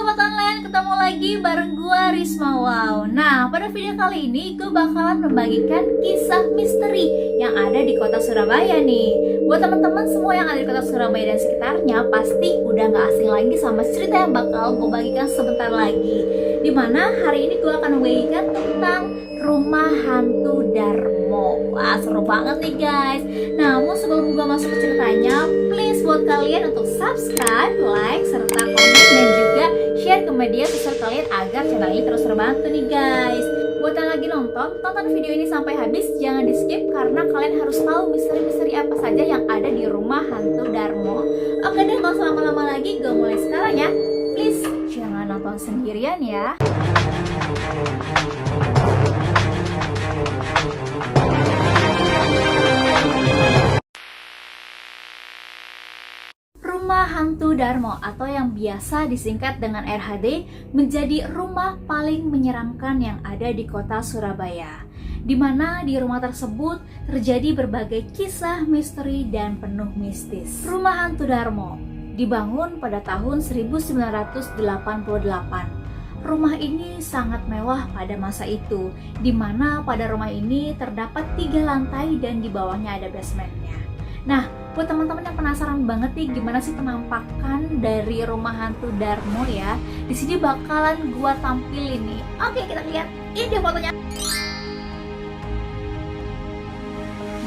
Sobat Online, ketemu lagi bareng gua Risma Wow. Nah, pada video kali ini gue bakalan membagikan kisah misteri yang ada di kota Surabaya nih. Buat teman-teman semua yang ada di kota Surabaya dan sekitarnya, pasti udah gak asing lagi sama cerita yang bakal gue bagikan sebentar lagi. Dimana hari ini gue akan membagikan tentang rumah hantu Darmo. Wah, seru banget nih guys. Namun sebelum gue masuk ke ceritanya, please buat kalian untuk subscribe, like, serta komen dan juga share ke media sosial kalian agar channel ini terus terbantu nih guys. Buat yang lagi nonton, tonton video ini sampai habis, jangan di skip karena kalian harus tahu misteri-misteri apa saja yang ada di rumah hantu Darmo. Oke deh, gak usah lama-lama lagi, gue mulai sekarang ya. Please jangan nonton sendirian ya. Rumah hantu Darmo atau yang biasa disingkat dengan RHD menjadi rumah paling menyeramkan yang ada di kota Surabaya, di mana di rumah tersebut terjadi berbagai kisah misteri dan penuh mistis. Rumah hantu Darmo dibangun pada tahun 1988. Rumah ini sangat mewah pada masa itu, di mana pada rumah ini terdapat 3 lantai dan di bawahnya ada basementnya. Nah, buat teman-teman yang penasaran banget nih gimana sih penampakan dari rumah hantu Darmo ya, di sini bakalan gua tampilin nih. Oke, kita lihat. Ini dia fotonya.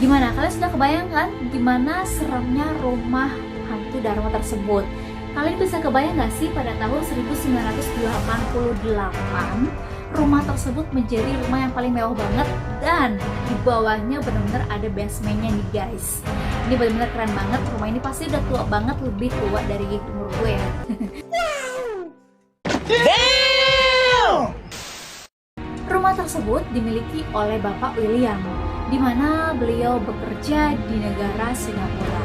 Gimana? Kalian sudah kebayang kan gimana seremnya rumah hantu Darmo tersebut? Kalian bisa kebayang gak sih pada tahun 1988 rumah tersebut menjadi rumah yang paling mewah banget dan di bawahnya benar-benar ada basementnya nih guys. Ini benar-benar keren banget. Rumah ini pasti udah tua banget, lebih tua dari umur gue ya. Rumah tersebut dimiliki oleh Bapak William, di mana beliau bekerja di negara Singapura.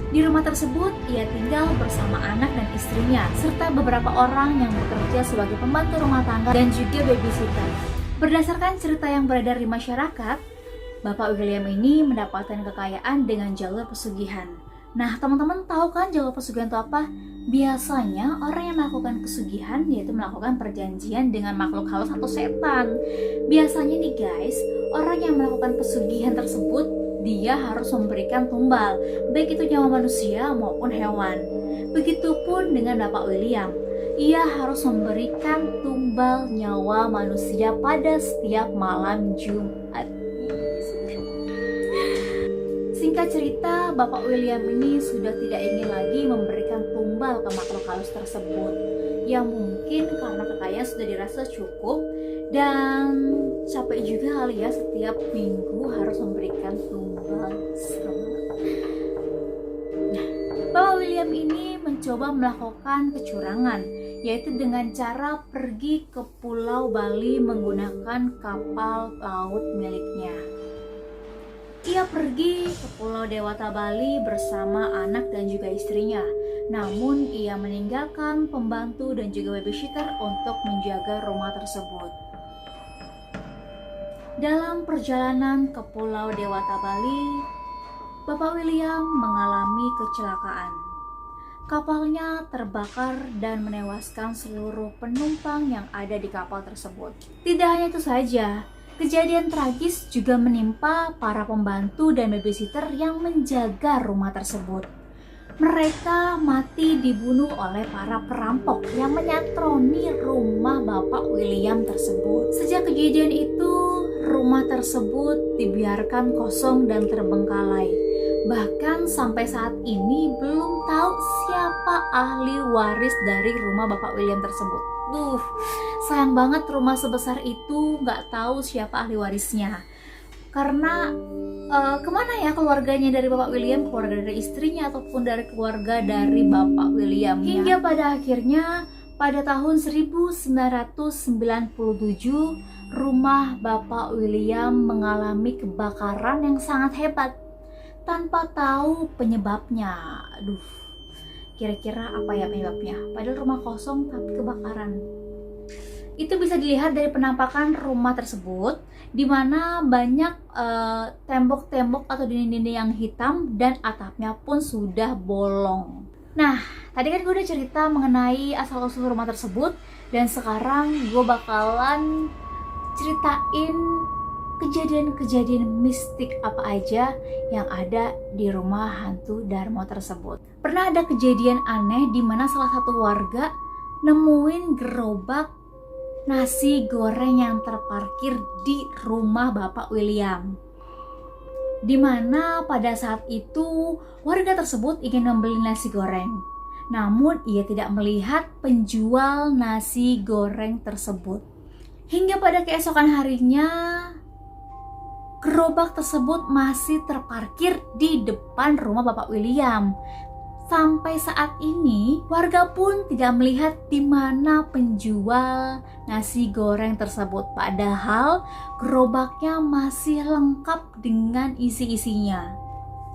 Di rumah tersebut, ia tinggal bersama anak dan istrinya, serta beberapa orang yang bekerja sebagai pembantu rumah tangga dan juga babysitter. Berdasarkan cerita yang beredar di masyarakat, Bapak William ini mendapatkan kekayaan dengan jalur pesugihan. Nah, teman-teman tahu kan jalur pesugihan itu apa? Biasanya orang yang melakukan pesugihan yaitu melakukan perjanjian dengan makhluk halus atau setan. Biasanya nih guys, orang yang melakukan pesugihan tersebut dia harus memberikan tumbal, baik itu nyawa manusia maupun hewan. Begitupun dengan Bapak William, ia harus memberikan tumbal nyawa manusia pada setiap malam Jumat. Singkat cerita, Bapak William ini sudah tidak ingin lagi memberikan tumbal ke makhluk halus tersebut, yang mungkin karena kekayaan sudah dirasa cukup dan capek juga kali ya setiap minggu harus memberikan tumbal. Nah, Bapak William ini mencoba melakukan kecurangan, yaitu dengan cara pergi ke Pulau Bali menggunakan kapal laut miliknya. Ia pergi ke Pulau Dewata Bali bersama anak dan juga istrinya. Namun ia meninggalkan pembantu dan juga babysitter untuk menjaga rumah tersebut. Dalam perjalanan ke Pulau Dewata Bali, Bapak William mengalami kecelakaan. Kapalnya terbakar dan menewaskan seluruh penumpang yang ada di kapal tersebut. Tidak hanya itu saja, kejadian tragis juga menimpa para pembantu dan babysitter yang menjaga rumah tersebut. Mereka mati dibunuh oleh para perampok yang menyatroni rumah Bapak William tersebut. Sejak kejadian itu, rumah tersebut dibiarkan kosong dan terbengkalai. Bahkan sampai saat ini belum tahu siapa ahli waris dari rumah Bapak William tersebut. Sayang banget rumah sebesar itu nggak tahu siapa ahli warisnya. Karena kemana ya keluarganya dari Bapak William, keluarga dari istrinya ataupun dari keluarga dari Bapak William ya. Hingga pada akhirnya pada tahun 1997 rumah Bapak William mengalami kebakaran yang sangat hebat tanpa tahu penyebabnya. Kira-kira apa ya penyebabnya? Padahal rumah kosong tapi kebakaran. Itu bisa dilihat dari penampakan rumah tersebut, di mana banyak tembok-tembok atau dinding-dinding yang hitam dan atapnya pun sudah bolong. Nah, tadi kan gue udah cerita mengenai asal-usul rumah tersebut, dan sekarang gue bakalan ceritain kejadian-kejadian mistik apa aja yang ada di rumah hantu Darmo tersebut. Pernah ada kejadian aneh di mana salah satu warga nemuin gerobak nasi goreng yang terparkir di rumah Bapak William. Di mana pada saat itu warga tersebut ingin membeli nasi goreng. Namun ia tidak melihat penjual nasi goreng tersebut. Hingga pada keesokan harinya, gerobak tersebut masih terparkir di depan rumah Bapak William. Sampai saat ini, warga pun tidak melihat di mana penjual nasi goreng tersebut. Padahal gerobaknya masih lengkap dengan isi-isinya.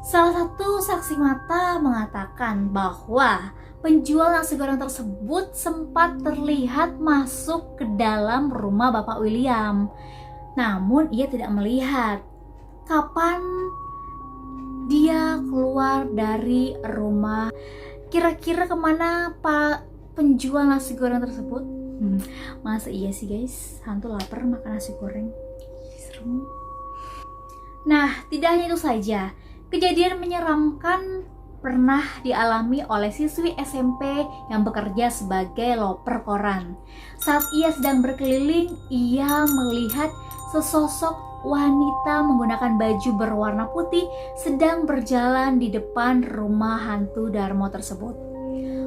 Salah satu saksi mata mengatakan bahwa penjual nasi goreng tersebut sempat terlihat masuk ke dalam rumah Bapak William. Namun ia tidak melihat kapan dia keluar dari rumah. Kira-kira kemana Pak penjual nasi goreng tersebut? Masa iya sih guys, hantu lapar makan nasi goreng? Serem. Nah, tidak hanya itu saja, kejadian menyeramkan pernah dialami oleh siswi SMP yang bekerja sebagai loper koran. Saat ia sedang berkeliling, ia melihat sesosok wanita menggunakan baju berwarna putih sedang berjalan di depan rumah hantu Darmo tersebut.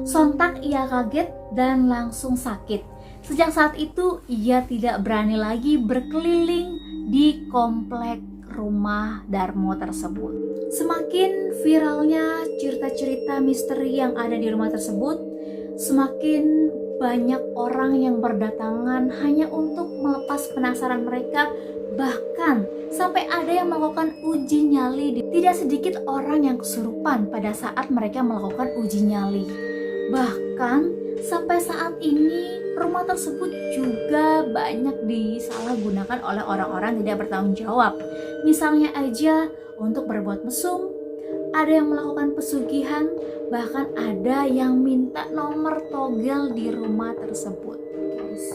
Sontak ia kaget dan langsung sakit. Sejak saat itu ia tidak berani lagi berkeliling di komplek rumah Darmo tersebut. Semakin viralnya cerita-cerita misteri yang ada di rumah tersebut, semakin banyak orang yang berdatangan hanya untuk melepas penasaran mereka. Bahkan sampai ada yang melakukan uji nyali. Tidak sedikit orang yang kesurupan pada saat mereka melakukan uji nyali. Bahkan sampai saat ini rumah tersebut juga banyak disalahgunakan oleh orang-orang tidak bertanggung jawab. Misalnya aja untuk berbuat mesum, ada yang melakukan pesugihan, bahkan ada yang minta nomor togel di rumah tersebut, guys.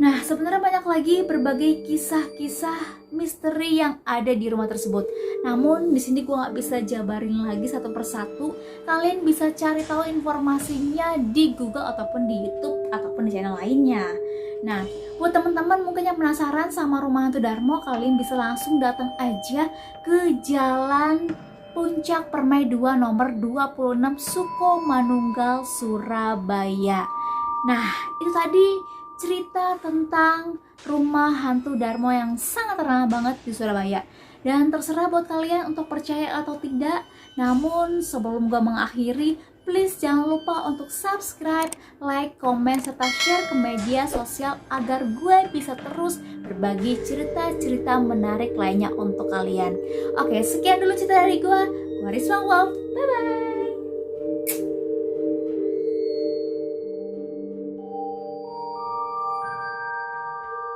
Nah, sebenarnya banyak lagi berbagai kisah-kisah misteri yang ada di rumah tersebut. Namun di sini gue nggak bisa jabarin lagi satu persatu. Kalian bisa cari tahu informasinya di Google ataupun di YouTube ataupun di channel lainnya. Nah, buat teman-teman mungkin yang penasaran sama rumah hantu Darmo, kalian bisa langsung datang aja ke Jalan Puncak Permai 2 nomor 26 Sukomanunggal, Surabaya. Nah, itu tadi cerita tentang rumah hantu Darmo yang sangat terkenal banget di Surabaya. Dan terserah buat kalian untuk percaya atau tidak. Namun sebelum gue mengakhiri, please jangan lupa untuk subscribe, like, komen, serta share ke media sosial agar gue bisa terus berbagi cerita-cerita menarik lainnya untuk kalian. Oke, sekian dulu cerita dari gue. Risma Wolf, bye-bye.